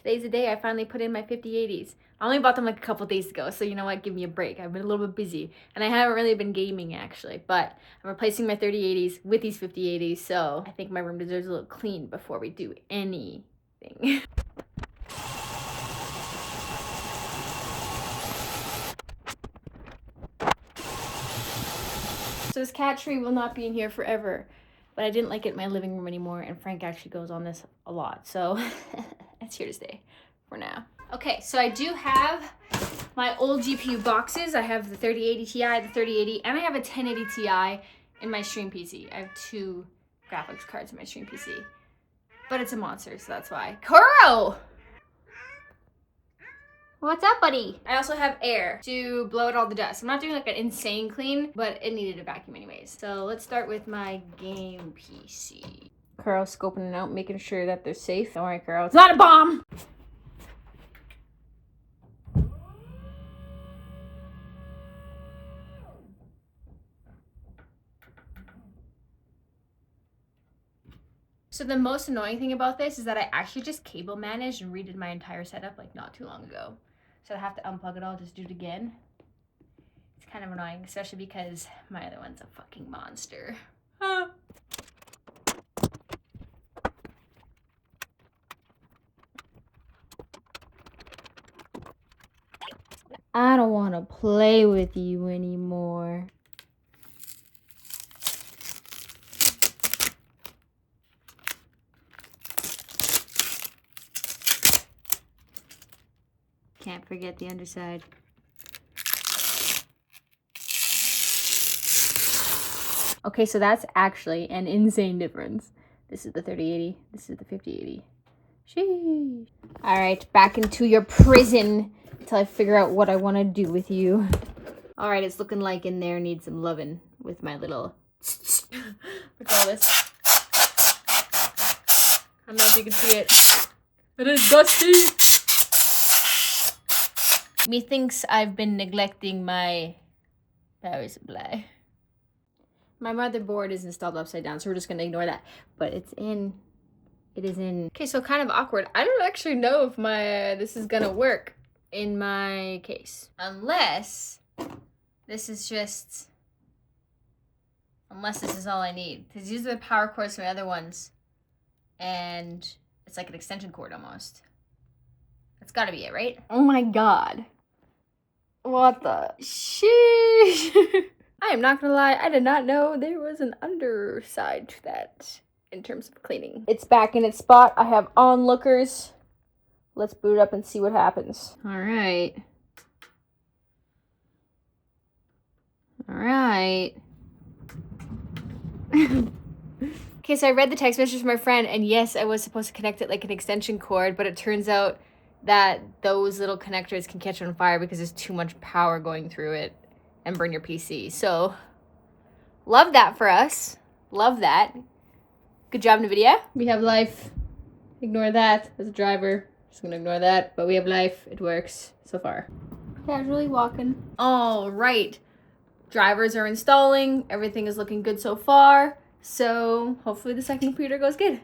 Today's the day I finally put in my 5080s. I only bought them like a couple days ago, so you know what, give me a break. I've been a little bit busy, and I haven't really been gaming actually, but I'm replacing my 3080s with these 5080s, so I think my room deserves a little clean before we do anything. So this cat tree will not be in here forever, but I didn't like it in my living room anymore, and Frank actually goes on this a lot, so it's here to stay for now. Okay, so I do have my old GPU boxes. I have the 3080 Ti, the 3080, and I have a 1080 Ti in my stream PC. I have 2 graphics cards in my stream PC, but it's a monster, so that's why. Kuro! What's up, buddy? I also have air to blow out all the dust. I'm not doing like an insane clean, but it needed a vacuum anyways. So let's start with my game PC. Kuro's scoping it out, making sure that they're safe. Don't worry, Kuro, it's not a bomb! So the most annoying thing about this is that I actually just cable managed and redid my entire setup like not too long ago. So I have to unplug it all, just do it again. It's kind of annoying, especially because my other one's a fucking monster. I don't want to play with you anymore. Can't forget the underside. Okay, so that's actually an insane difference. This is the 3080, this is the 5080. Sheesh. All right, back into your prison until I figure out what I want to do with you. All right, it's looking like in there needs some loving with my little... Look at all this. I don't know if you can see it. It is dusty. Methinks I've been neglecting my power supply. My motherboard is installed upside down, so we're just gonna ignore that. But it is in. Okay, so kind of awkward. I don't actually know if this is gonna work in my case. Unless this is all I need. Because these are the power cords from my other ones. And it's like an extension cord almost. That's gotta be it, right? Oh my god. What the sheesh. I am not gonna lie, I did not know there was an underside to that in terms of cleaning. It's back in its spot. I have onlookers. Let's boot it up and see what happens. All right. All right. Okay, so I read the text message from my friend, and yes, I was supposed to connect it like an extension cord, but it turns out that those little connectors can catch on fire because there's too much power going through it and burn your PC. So, love that for us. Love that. Good job, NVIDIA. We have life. Ignore that as a driver. Just gonna ignore that, but we have life. It works so far. Casually walking. All right. Drivers are installing. Everything is looking good so far. So, hopefully the second computer goes good.